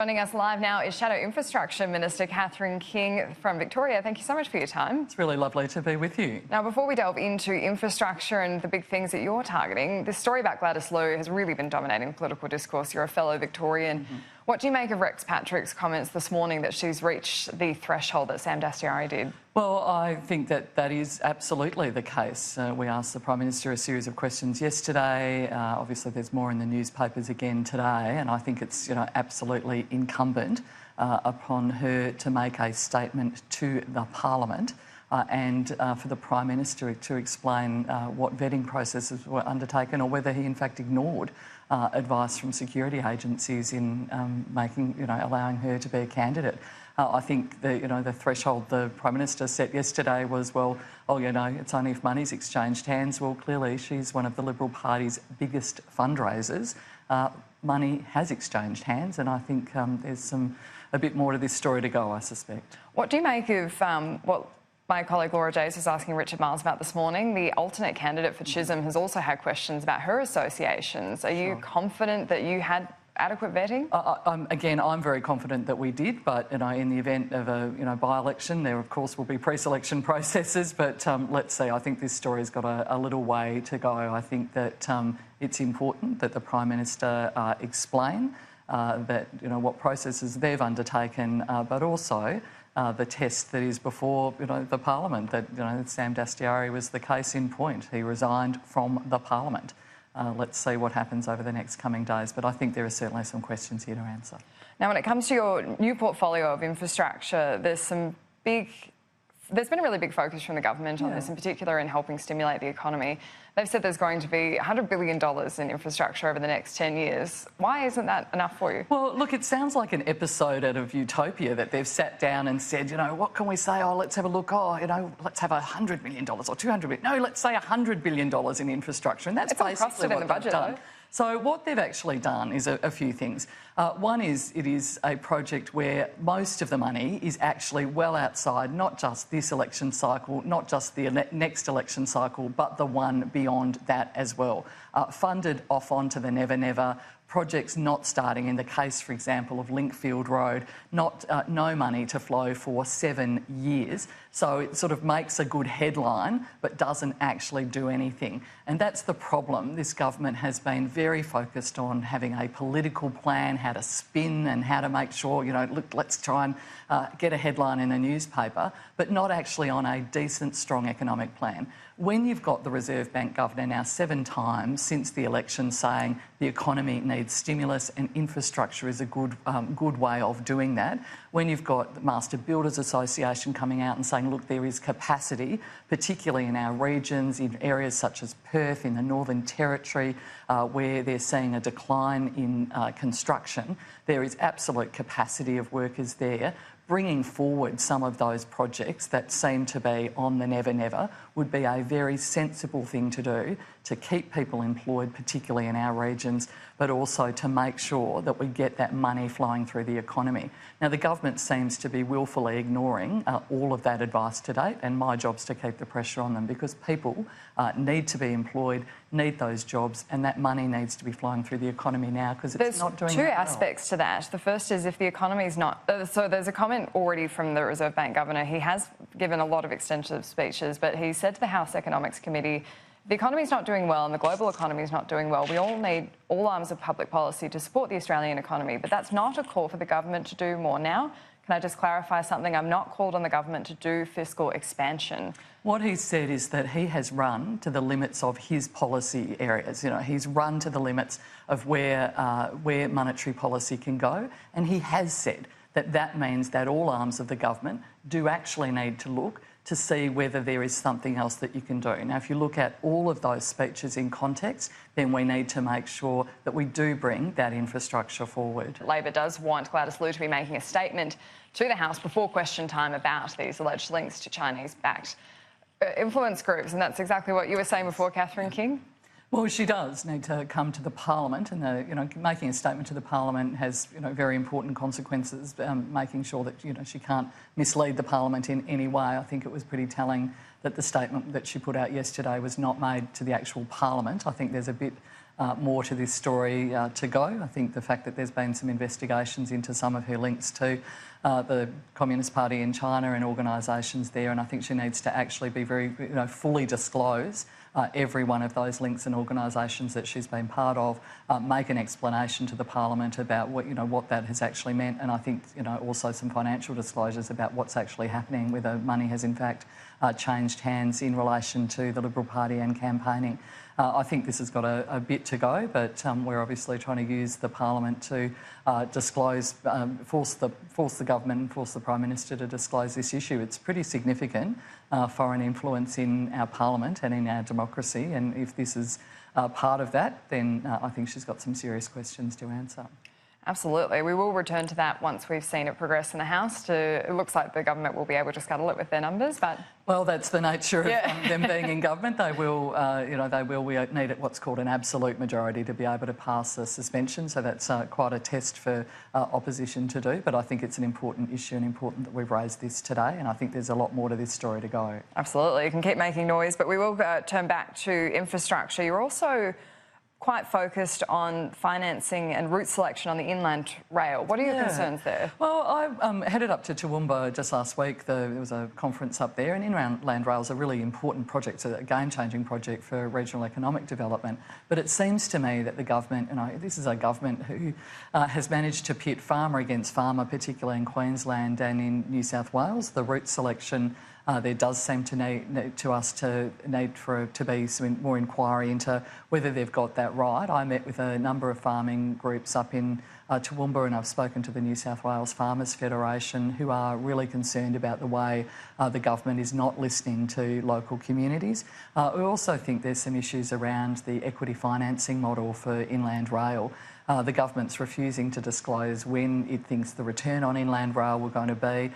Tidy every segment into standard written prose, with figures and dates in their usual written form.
Joining us live now is Shadow Infrastructure Minister Catherine King from Victoria. Thank you so much for your time. It's really lovely to be with you. Now, before we delve into infrastructure and the big things that you're targeting, this story about Gladys Liu has really been dominating political discourse. You're a fellow Victorian. What do you make of Rex Patrick's comments this morning that she's reached the threshold that Sam Dastyari did? Well, I think that is absolutely the case. We asked the Prime Minister a series of questions yesterday. Obviously, there's more in the newspapers again today, and I think it's absolutely incumbent upon her to make a statement to the Parliament and for the Prime Minister to explain what vetting processes were undertaken or whether he in fact ignored advice from security agencies in allowing her to be a candidate. I think the threshold the Prime Minister set yesterday was, it's only if money's exchanged hands. Well, clearly she's one of the Liberal Party's biggest fundraisers. Money has exchanged hands, and I think there's a bit more to this story to go, I suspect. What do you make of what my colleague Laura Jays was asking Richard Marles about this morning? The alternate candidate for Chisholm has also had questions about her associations. Are you confident that you had adequate vetting? I'm very confident that we did, but in the event of a by-election, there of course will be pre-selection processes. But let's see. I think this story's got a little way to go. I think that it's important that the Prime Minister explain what processes they've undertaken, but also the test that is before the Parliament. That Sam Dastyari was the case in point. He resigned from the Parliament. Let's see what happens over the next coming days. But I think there are certainly some questions here to answer. Now, when it comes to your new portfolio of infrastructure, there's been a really big focus from the government on this, in particular in helping stimulate the economy. They've said there's going to be $100 billion in infrastructure over the next 10 years. Why isn't that enough for you? Well, look, it sounds like an episode out of Utopia that they've sat down and said, what can we say? Let's have a look. Let's have $100 million or $200 million. No, let's say $100 billion in infrastructure. And that's basically what they've done. So what they've actually done is a few things. One is it is a project where most of the money is actually well outside not just this election cycle, not just the next election cycle, but the one beyond that as well. Funded off onto the Never Never. Projects not starting, in the case, for example, of Linkfield Road, no money to flow for 7 years. So it sort of makes a good headline but doesn't actually do anything. And that's the problem. This government has been very focused on having a political plan, how to spin and how to make sure, look, let's try and get a headline in a newspaper, but not actually on a decent, strong economic plan. When you've got the Reserve Bank Governor now 7 times since the election saying the economy needs stimulus and infrastructure is a good way of doing that, when you've got the Master Builders Association coming out and saying, look, there is capacity, particularly in our regions, in areas such as Perth, in the Northern Territory, where they're seeing a decline in construction, there is absolute capacity of workers there. Bringing forward some of those projects that seem to be on the Never Never would be a very sensible thing to do to keep people employed, particularly in our regions, but also to make sure that we get that money flowing through the economy. Now, the government seems to be willfully ignoring all of that advice to date, and my job's to keep the pressure on them because people need to be employed, need those jobs, and that money needs to be flowing through the economy now because it's not doing that well. There's two aspects to that. The first is if the economy is not... so there's a comment already from the Reserve Bank Governor. He has given a lot of extensive speeches, but he said to the House Economics Committee, the economy is not doing well and the global economy is not doing well. We all need all arms of public policy to support the Australian economy, but that's not a call for the government to do more now. Can I just clarify something? I'm not called on the government to do fiscal expansion. What he said is that he has run to the limits of his policy areas. He's run to the limits of where monetary policy can go, and he has said that means that all arms of the government do actually need to look to see whether there is something else that you can do. Now, if you look at all of those speeches in context, then we need to make sure that we do bring that infrastructure forward. Labor does want Gladys Liu to be making a statement to the House before question time about these alleged links to Chinese-backed influence groups, and that's exactly what you were saying before, Catherine King. Well, she does need to come to the Parliament, and making a statement to the Parliament has very important consequences. Making sure that she can't mislead the Parliament in any way. I think it was pretty telling that the statement that she put out yesterday was not made to the actual Parliament. I think there's a bit more to this story to go. I think the fact that there's been some investigations into some of her links to the Communist Party in China and organisations there, and I think she needs to actually be very, fully disclose every one of those links and organisations that she's been part of, make an explanation to the Parliament about what that has actually meant, and I think also some financial disclosures about what's actually happening, whether money has in fact changed hands in relation to the Liberal Party and campaigning. I think this has got a bit to go, but we're obviously trying to use the Parliament to disclose, force the government and force the Prime Minister to disclose this issue. It's pretty significant foreign influence in our Parliament and in our democracy, and if this is part of that, then I think she's got some serious questions to answer. Absolutely. We will return to that once we've seen it progress in the House. It looks like the government will be able to scuttle it with their numbers, but... Well, that's the nature of them being in government. They will, we need what's called an absolute majority to be able to pass a suspension, so that's quite a test for opposition to do. But I think it's an important issue and important that we've raised this today, and I think there's a lot more to this story to go. Absolutely. You can keep making noise, but we will turn back to infrastructure. You're also quite focused on financing and route selection on the inland rail. What are your concerns there? Well, I headed up to Toowoomba just last week. There was a conference up there, and inland rail is a really important project. It's a game-changing project for regional economic development. But it seems to me that the government, this is a government who has managed to pit farmer against farmer, particularly in Queensland and in New South Wales. The route selection there does seem to need to be some more inquiry into whether they've got that right. I met with a number of farming groups up in Toowoomba, and I've spoken to the New South Wales Farmers Federation, who are really concerned about the way the government is not listening to local communities. We also think there's some issues around the equity financing model for inland rail. The government's refusing to disclose when it thinks the return on inland rail were going to be.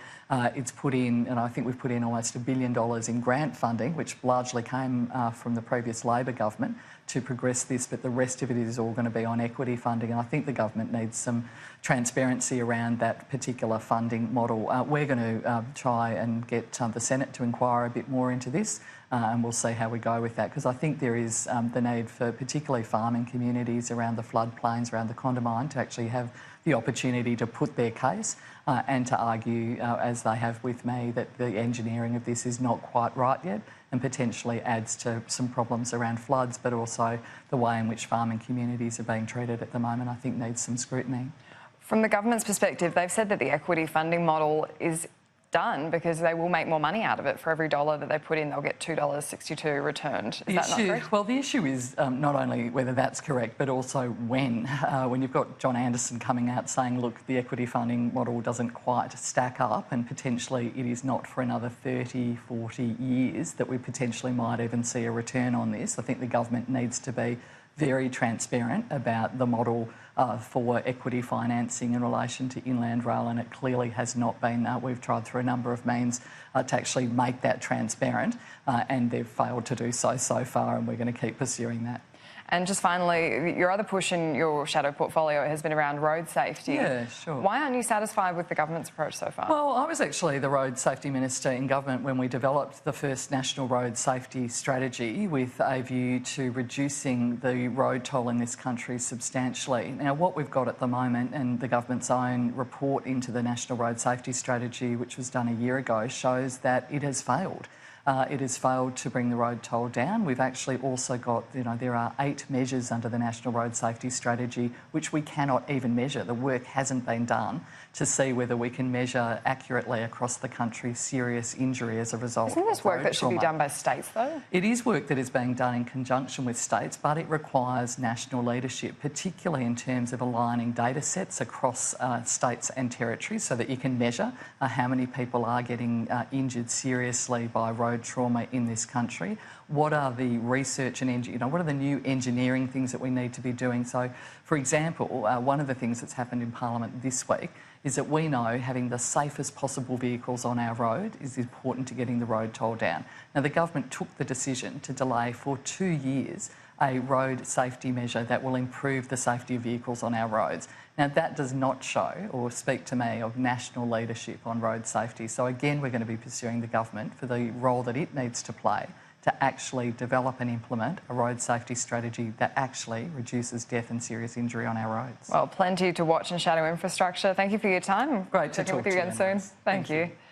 It's put in, and I think we've put in almost $1 billion in grant funding, which largely came from the previous Labor government, to progress this, but the rest of it is all going to be on equity funding, and I think the government needs some transparency around that particular funding model. We're going to try and get the Senate to inquire a bit more into this, and we'll see how we go with that, because I think there is the need for particularly farming communities around the floodplains, around the Condamine, to actually have the opportunity to put their case and to argue, as they have with me, that the engineering of this is not quite right yet and potentially adds to some problems around floods, but also the way in which farming communities are being treated at the moment, I think needs some scrutiny. From the government's perspective, they've said that the equity funding model is done because they will make more money out of it. For every dollar that they put in, they'll get $2.62 returned. Is that not correct? Well, the issue is not only whether that's correct, but also when. When you've got John Anderson coming out saying, look, the equity funding model doesn't quite stack up, and potentially it is not for another 30, 40 years that we potentially might even see a return on this. I think the government needs to be very transparent about the model for equity financing in relation to inland rail, and it clearly has not been. We've tried through a number of means to actually make that transparent, and they've failed to do so far, and we're going to keep pursuing that. And just finally, your other push in your shadow portfolio has been around road safety. Yeah, sure. Why aren't you satisfied with the government's approach so far? Well, I was actually the Road Safety Minister in government when we developed the first National Road Safety Strategy with a view to reducing the road toll in this country substantially. Now, what we've got at the moment, and the government's own report into the National Road Safety Strategy, which was done a year ago, shows that it has failed. It has failed to bring the road toll down. We've actually also got, there are 8 measures under the National Road Safety Strategy which we cannot even measure. The work hasn't been done to see whether we can measure accurately across the country serious injury as a result of road trauma. Isn't this work that should be done by states, though? It is work that is being done in conjunction with states, but it requires national leadership, particularly in terms of aligning data sets across states and territories so that you can measure how many people are getting injured seriously by road trauma in this country. What are the research and what are the new engineering things that we need to be doing? So, for example, one of the things that's happened in Parliament this week is that we know having the safest possible vehicles on our road is important to getting the road toll down. Now, the government took the decision to delay for 2 years a road safety measure that will improve the safety of vehicles on our roads. Now, that does not show or speak to me of national leadership on road safety. So again, we're going to be pursuing the government for the role that it needs to play to actually develop and implement a road safety strategy that actually reduces death and serious injury on our roads. Well, plenty to watch in shadow infrastructure. Thank you for your time. Great to Checking talk with you to again soon. Thank you.